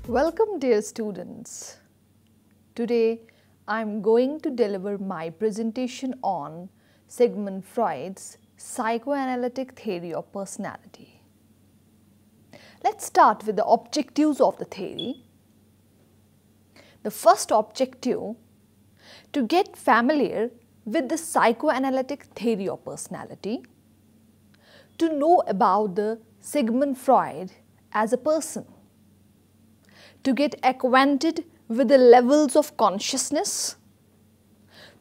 Welcome, dear students. Today I am going to deliver my presentation on Sigmund Freud's psychoanalytic theory of personality. Let's start with the objectives of the theory. The first objective, to get familiar with the psychoanalytic theory of personality, to know about the Sigmund Freud as a person, to get acquainted with the levels of consciousness,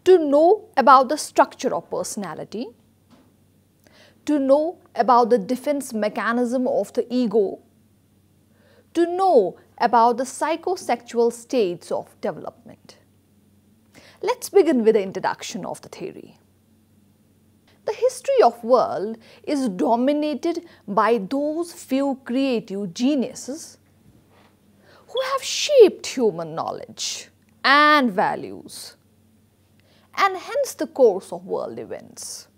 to know about the structure of personality, to know about the defense mechanism of the ego, to know about the psychosexual states of development. Let's begin with the introduction of the theory. The history of the world is dominated by those few creative geniuses who have shaped human knowledge and values, and hence the course of world events.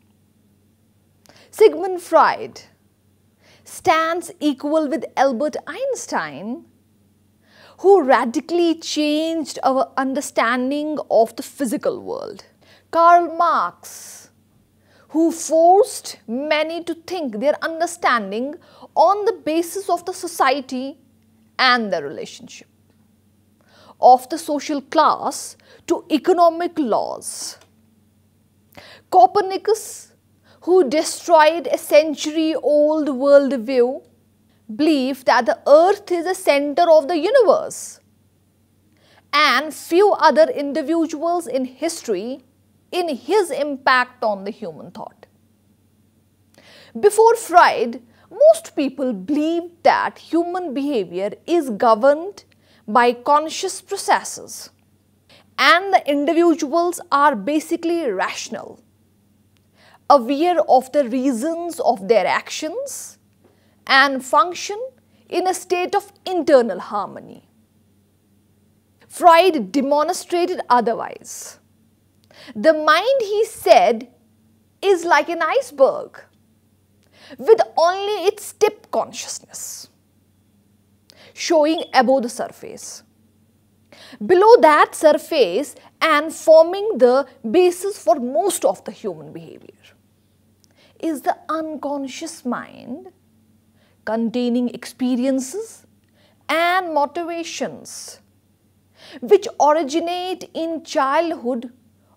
Sigmund Freud stands equal with Albert Einstein, who radically changed our understanding of the physical world. Karl Marx, who forced many to think their understanding on the basis of the society and the relationship of the social class to economic laws. Copernicus, who destroyed a century-old worldview, believed that the earth is the center of the universe, and few other individuals in history in his impact on the human thought. Before Freud, most people believed that human behavior is governed by conscious processes, and the individuals are basically rational, aware of the reasons of their actions, and function in a state of internal harmony. Freud demonstrated otherwise. The mind, he said, is like an iceberg with only its tip consciousness showing above the surface. Below that surface and forming the basis for most of the human behavior is the unconscious mind, containing experiences and motivations which originate in childhood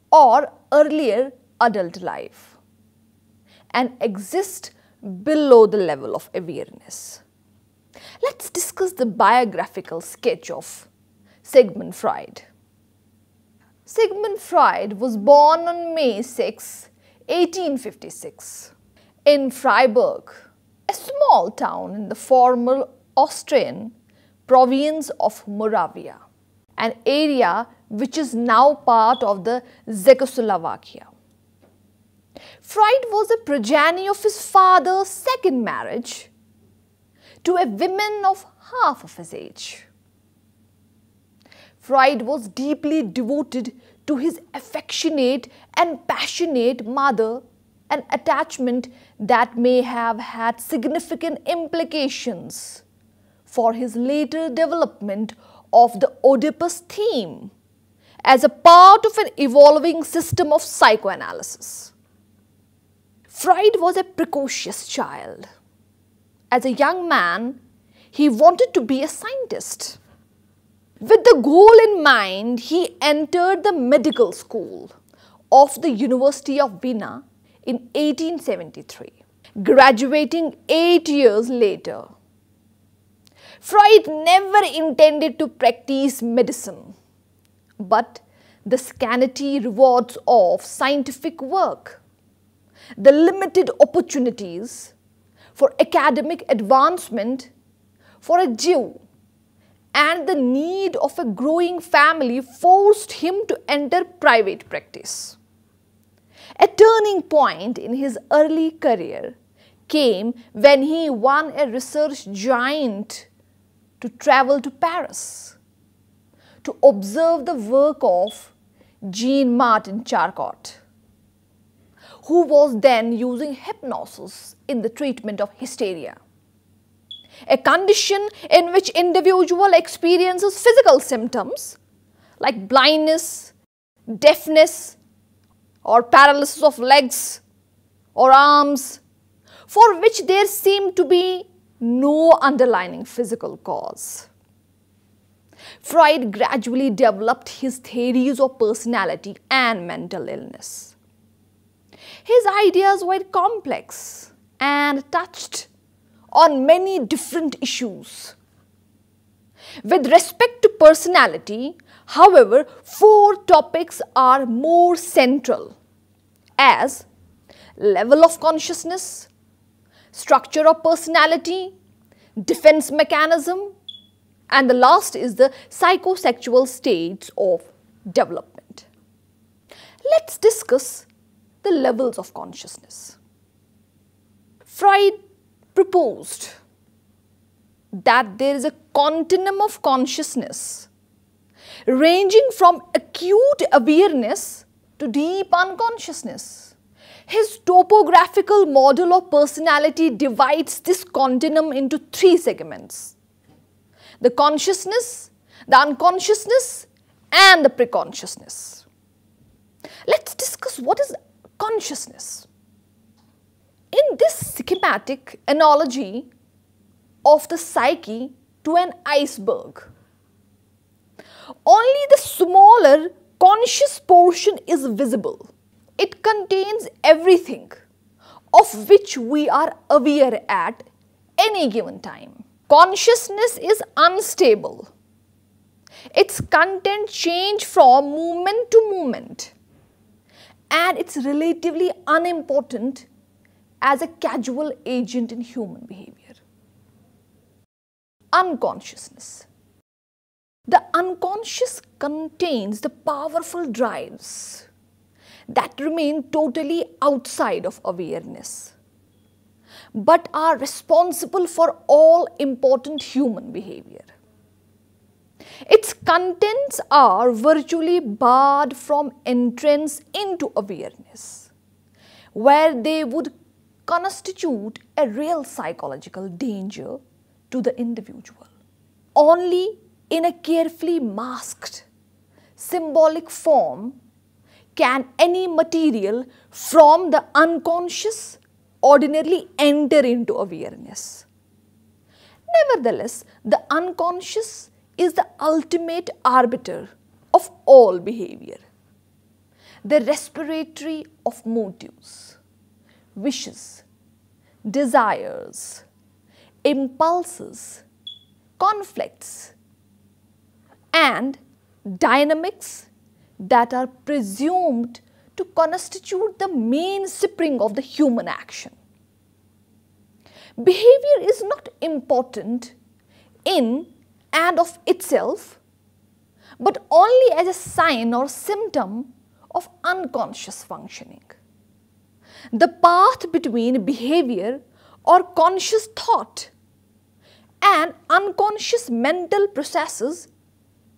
or earlier adult life and exist below the level of awareness. Let's discuss the biographical sketch of Sigmund Freud. Sigmund Freud was born on May 6, 1856 in Freiburg, a small town in the former Austrian province of Moravia, an area which is now part of the Czechoslovakia. Freud was a progeny of his father's second marriage to a woman of half of his age. Freud was deeply devoted to his affectionate and passionate mother, an attachment that may have had significant implications for his later development of the Oedipus theme as a part of an evolving system of psychoanalysis. Freud was a precocious child. As a young man, he wanted to be a scientist. With the goal in mind, he entered the medical school of the University of Vienna in 1873, graduating 8 years later. Freud never intended to practice medicine, but the scanty rewards of scientific work, the limited opportunities for academic advancement for a Jew, and the need of a growing family forced him to enter private practice. A turning point in his early career came when he won a research giant to travel to Paris to observe the work of Jean-Martin Charcot, who was then using hypnosis in the treatment of hysteria. a condition in which individual experiences physical symptoms like blindness, deafness, or paralysis of legs or arms, for which there seemed to be no underlying physical cause. Freud gradually developed his theories of personality and mental illness. His ideas were complex and touched on many different issues. With respect to personality, however, 4 topics are more central as level of consciousness, structure of personality, defense mechanism, and the last is the psychosexual states of development. Let's discuss the levels of consciousness. Freud proposed that there is a continuum of consciousness ranging from acute awareness to deep unconsciousness. His topographical model of personality divides this continuum into 3 segments: the consciousness, the unconsciousness, and the preconsciousness. Let's discuss what is consciousness. In this schematic analogy of the psyche to an iceberg, only the smaller conscious portion is visible. It contains everything of which we are aware at any given time. Consciousness is unstable. Its content changes from moment to moment, and it's relatively unimportant as a causal agent in human behavior. Unconsciousness. The unconscious contains the powerful drives that remain totally outside of awareness, but are responsible for all important human behavior. Its contents are virtually barred from entrance into awareness, where they would constitute a real psychological danger to the individual. Only in a carefully masked, symbolic form can any material from the unconscious ordinarily enter into awareness. Nevertheless, the unconscious is the ultimate arbiter of all behavior, the respiratory of motives, wishes, desires, impulses, conflicts, and dynamics that are presumed to constitute the mainspring of the human action. Behavior is not important in and of itself, but only as a sign or symptom of unconscious functioning. The path between behavior or conscious thought and unconscious mental processes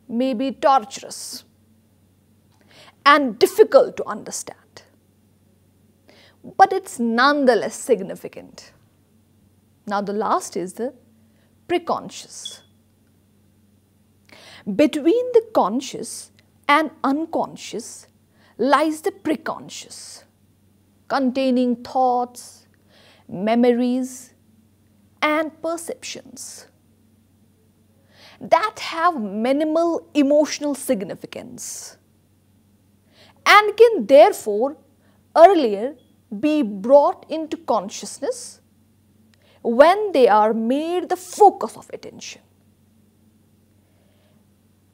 may be tortuous and difficult to understand, but it's nonetheless significant. Now the last is the preconscious. Between the conscious and unconscious lies the preconscious, containing thoughts, memories, and perceptions that have minimal emotional significance and can therefore earlier be brought into consciousness when they are made the focus of attention.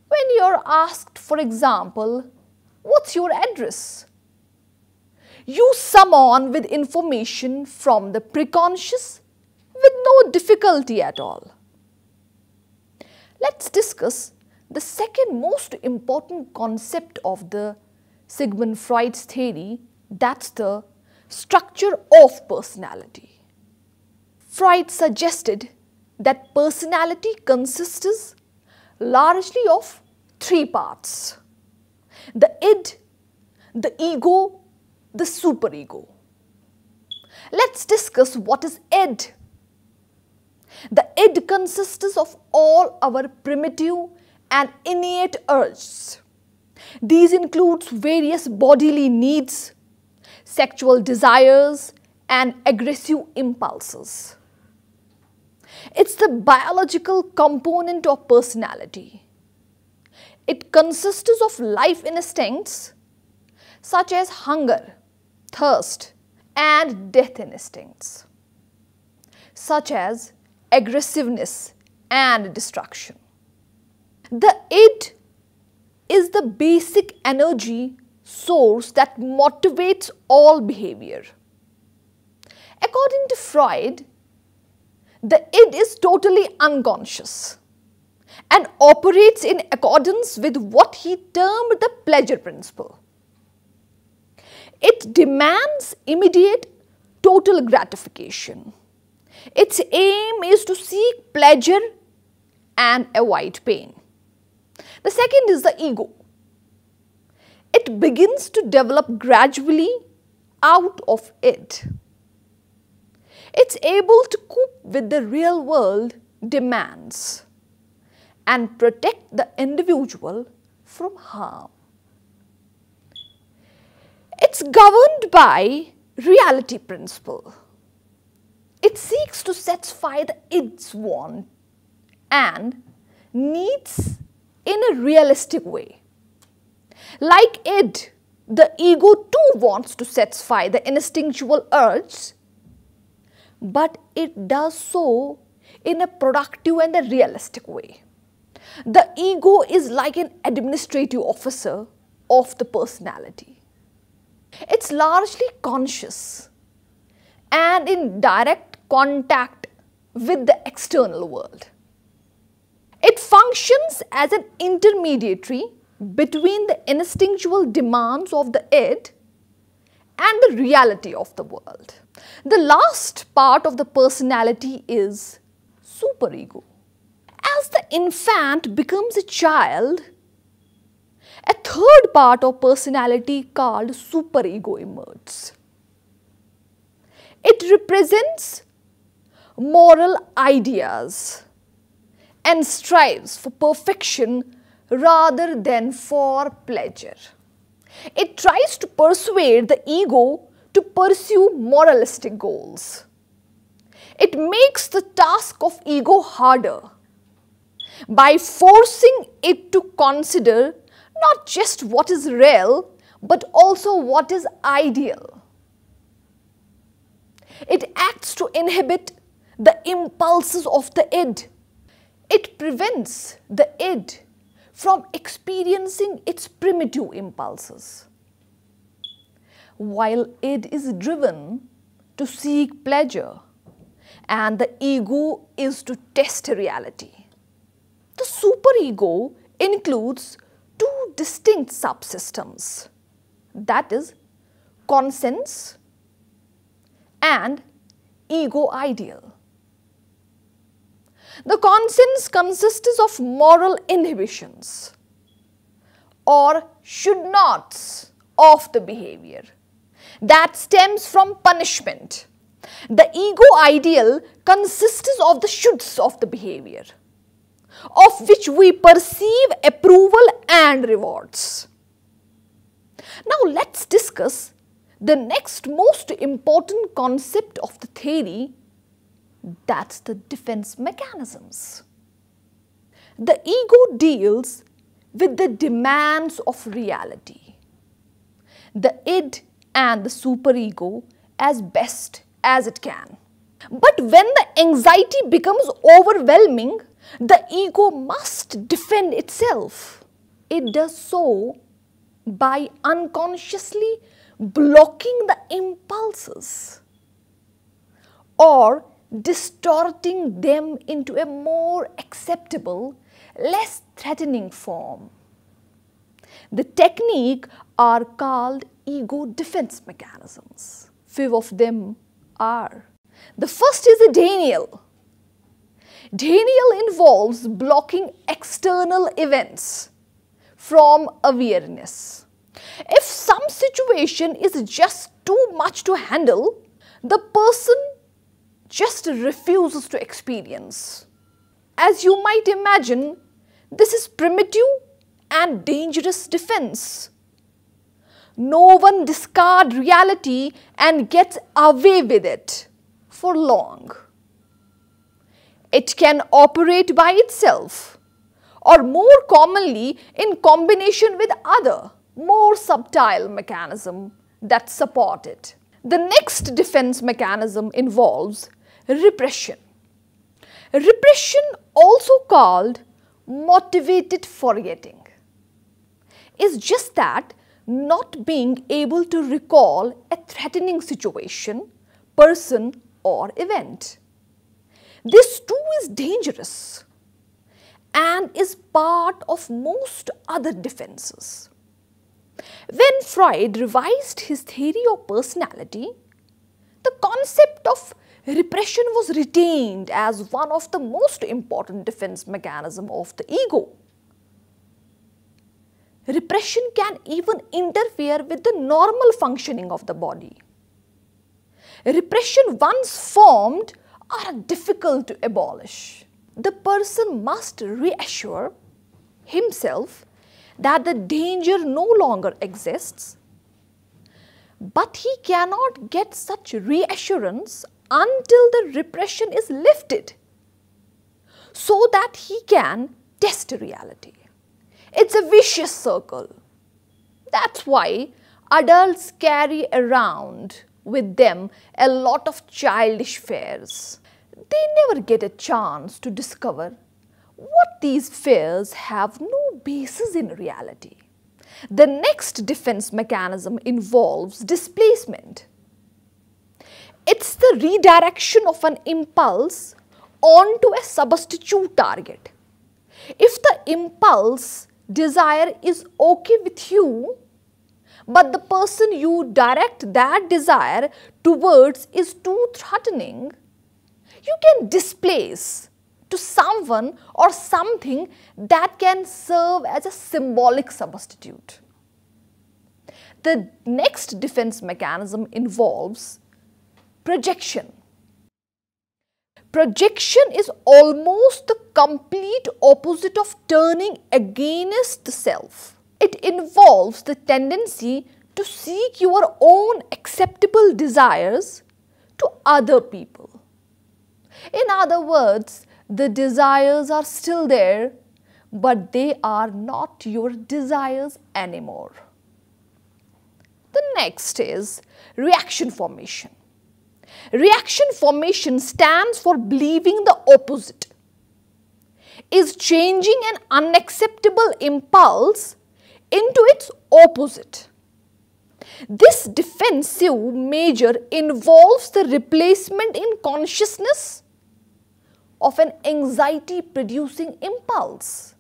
When you are asked, for example, what's your address? You summon with information from the preconscious with no difficulty at all. Let's discuss the second most important concept of the Sigmund Freud's theory, that's the structure of personality. Freud suggested that personality consists largely of 3 parts: the id, the ego, the superego. Let's discuss what is id. The id consists of all our primitive and innate urges. These include various bodily needs, sexual desires, and aggressive impulses. It's the biological component of personality. It consists of life instincts such as hunger, thirst, and death instincts, such as aggressiveness and destruction. The id is the basic energy source that motivates all behavior. According to Freud, the id is totally unconscious and operates in accordance with what he termed the pleasure principle. It demands immediate total gratification. Its aim is to seek pleasure and avoid pain. The second is the ego. It begins to develop gradually out of it. It's able to cope with the real world demands and protect the individual from harm. It's governed by reality principle. It seeks to satisfy the id's want and needs in a realistic way. Like id, the ego too wants to satisfy the instinctual urge, but it does so in a productive and a realistic way. The ego is like an administrative officer of the personality. It's largely conscious and in direct contact with the external world. It functions as an intermediary between the instinctual demands of the id and the reality of the world. The last part of the personality is superego. As the infant becomes a child, a third part of personality called superego emerges. It represents moral ideas and strives for perfection rather than for pleasure. It tries to persuade the ego to pursue moralistic goals. It makes the task of ego harder by forcing it to consider not just what is real, but also what is ideal. It acts to inhibit the impulses of the id. It prevents the id from experiencing its primitive impulses. While id is driven to seek pleasure and the ego is to test reality. The superego includes two distinct subsystems, that is, conscience and ego ideal. The conscience consists of moral inhibitions or should nots of the behavior that stems from punishment. The ego ideal consists of the shoulds of the behavior, of which we perceive approval and rewards. Now let's discuss the next most important concept of the theory, that's the defense mechanisms. The ego deals with the demands of reality, the id and the superego as best as it can. But when the anxiety becomes overwhelming, the ego must defend itself. It does so by unconsciously blocking the impulses or distorting them into a more acceptable, less threatening form. The technique are called ego defense mechanisms. Few of them are. The first is a denial. Denial involves blocking external events from awareness. If some situation is just too much to handle, the person just refuses to experience. As you might imagine, this is primitive and dangerous defense. No one discards reality and gets away with it for long. It can operate by itself, or more commonly in combination with other, more subtle mechanisms that support it. The next defense mechanism involves repression. Repression, also called motivated forgetting, is just that not being able to recall a threatening situation, person, or event. This too is dangerous and is part of most other defenses. When Freud revised his theory of personality, the concept of repression was retained as one of the most important defense mechanisms of the ego. Repression can even interfere with the normal functioning of the body. Repression once formed are difficult to abolish. The person must reassure himself that the danger no longer exists, but he cannot get such reassurance until the repression is lifted, so that he can test reality. It's a vicious circle. That's why adults carry around with them a lot of childish fears. They never get a chance to discover what these fears have no basis in reality. The next defense mechanism involves displacement. It's the redirection of an impulse onto a substitute target. If the impulse desire is okay with you, but the person you direct that desire towards is too threatening, you can displace to someone or something that can serve as a symbolic substitute. The next defense mechanism involves projection. Projection is almost the complete opposite of turning against the self. It involves the tendency to seek your own acceptable desires to other people. In other words, the desires are still there, but they are not your desires anymore. The next is reaction formation. Reaction formation stands for believing the opposite, is changing an unacceptable impulse into its opposite. This defensive measure involves the replacement in consciousness of an anxiety-producing impulse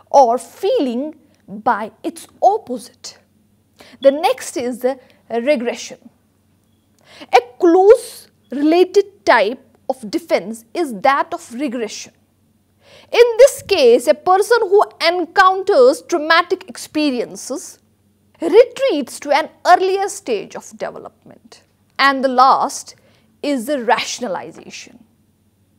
or feeling by its opposite. The next is the regression. A close related type of defense is that of regression. In this case, a person who encounters traumatic experiences retreats to an earlier stage of development. And the last is the rationalization.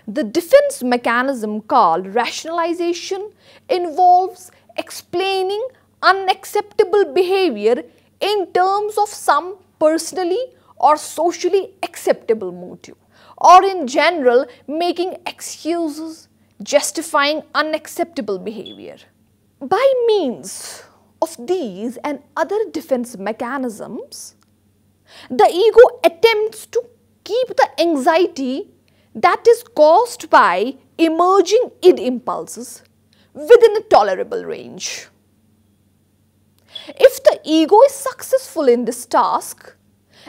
The defense mechanism called rationalization involves explaining unacceptable behavior in terms of some personally or socially acceptable motive, or in general making excuses justifying unacceptable behavior. By means of these and other defense mechanisms, the ego attempts to keep the anxiety that is caused by emerging id impulses within a tolerable range. If the ego is successful in this task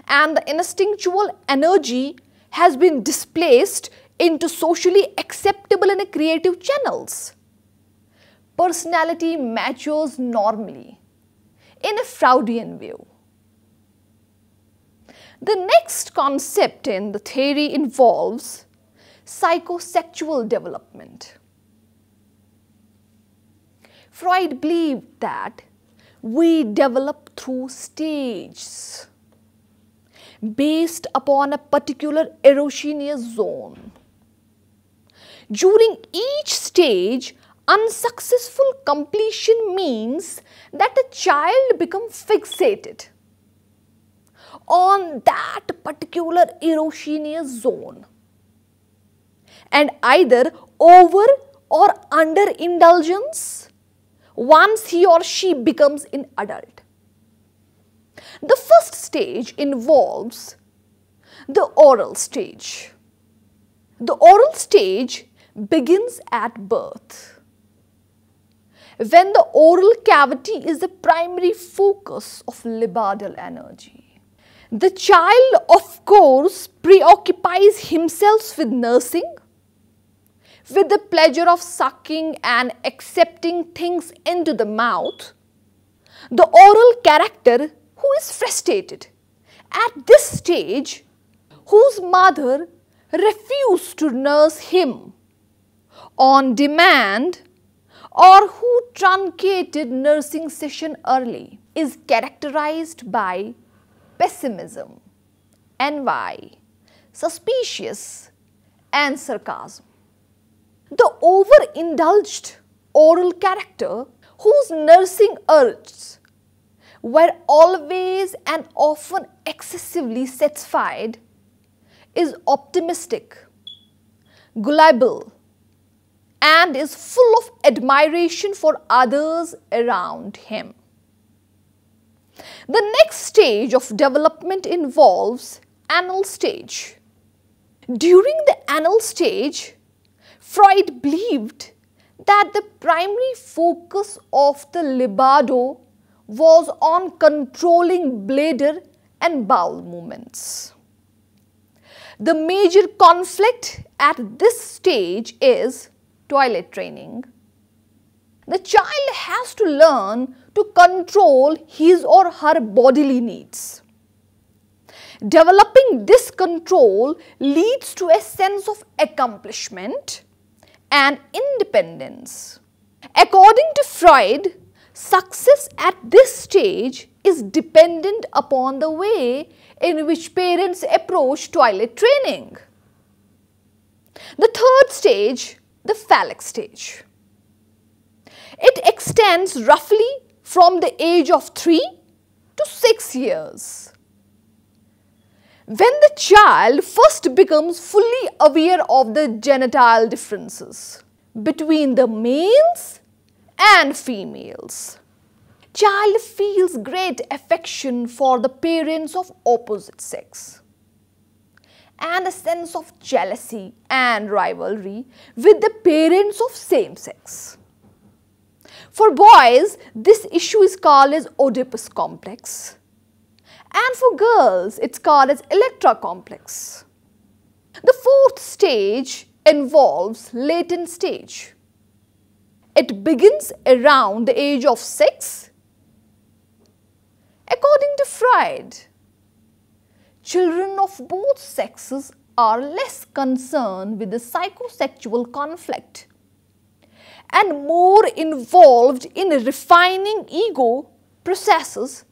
and the instinctual energy has been displaced into socially acceptable and creative channels, personality matures normally in a Freudian view. The next concept in the theory involves psychosexual development. Freud believed that we develop through stages. based upon a particular erogenous zone. During each stage, unsuccessful completion means that a child becomes fixated on that particular erogenous zone and either over or under indulgence once he or she becomes an adult. The first stage involves the oral stage. The oral stage begins at birth, when the oral cavity is the primary focus of libidinal energy. The child, of course, preoccupies himself with nursing, with the pleasure of sucking and accepting things into the mouth. The oral character who is frustrated at this stage, whose mother refused to nurse him on demand or who truncated nursing session early, is characterized by pessimism, envy, suspicious and sarcasm. The overindulged oral character, whose nursing urges were always and often excessively satisfied, is optimistic, gullible, and is full of admiration for others around him. The next stage of development involves anal stage. During the anal stage, Freud believed that the primary focus of the libido was on controlling bladder and bowel movements. The major conflict at this stage is toilet training. The child has to learn to control his or her bodily needs. Developing this control leads to a sense of accomplishment and independence. According to Freud, success at this stage is dependent upon the way in which parents approach toilet training. The third stage, the phallic stage. It extends roughly from the age of 3 to 6 years. When the child first becomes fully aware of the genital differences between the males and females, child feels great affection for the parents of opposite sex and a sense of jealousy and rivalry with the parents of same sex. For boys, this issue is called as Oedipus complex, and for girls, it's called as Electra complex. The fourth stage involves latent stage. It begins around the age of 6. According to Freud, children of both sexes are less concerned with the psychosexual conflict and more involved in refining ego processes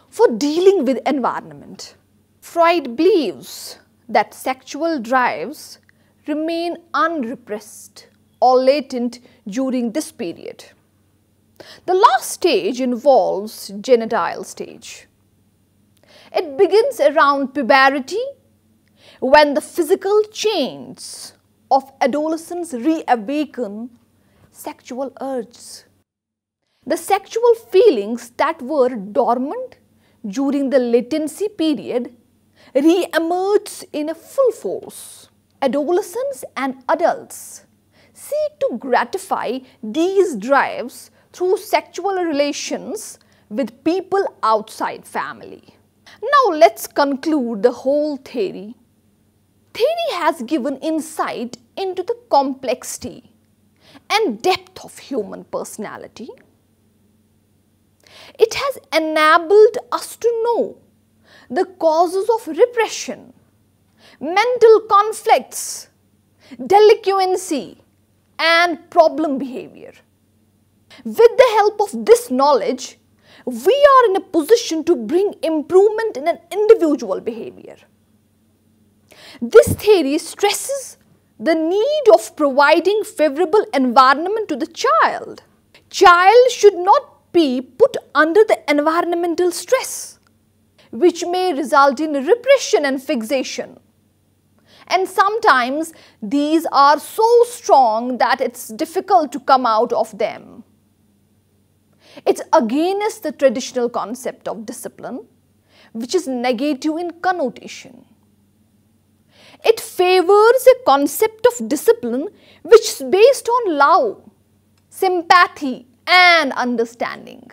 for dealing with environment. Freud believes that sexual drives remain unrepressed or latent during this period. The last stage involves genital stage. It begins around puberty, when the physical chains of adolescence reawaken sexual urges. The sexual feelings that were dormant during the latency period re-emerge in a full force. Adolescents and adults seek to gratify these drives through sexual relations with people outside family. Now let's conclude the whole theory. Theory has given insight into the complexity and depth of human personality. It has enabled us to know the causes of repression, mental conflicts, delinquency, and problem behavior. With the help of this knowledge, we are in a position to bring improvement in an individual behavior. This theory stresses the need of providing favorable environment to the child. Child should not be put under the environmental stress, which may result in repression and fixation. And sometimes these are so strong that it's difficult to come out of them. It's against the traditional concept of discipline, which is negative in connotation. It favors a concept of discipline which is based on love, sympathy and understanding.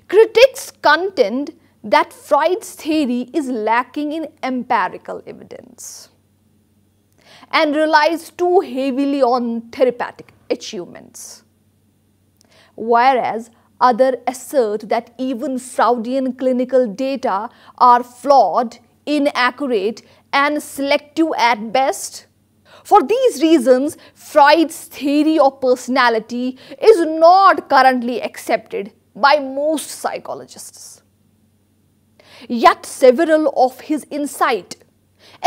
Critics contend that Freud's theory is lacking in empirical evidence and relies too heavily on therapeutic achievements, whereas others assert that even Freudian clinical data are flawed, inaccurate and selective at best. For these reasons, Freud's theory of personality is not currently accepted by most psychologists. Yet several of his insight,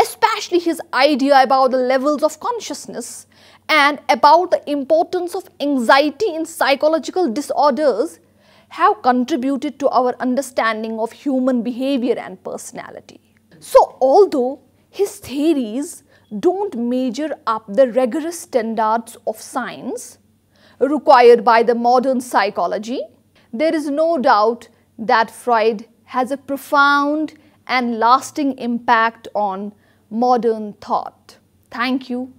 especially his idea about the levels of consciousness and about the importance of anxiety in psychological disorders, have contributed to our understanding of human behavior and personality. So, although his theories don't measure up the rigorous standards of science required by the modern psychology, there is no doubt that Freud has a profound and lasting impact on modern thought. Thank you.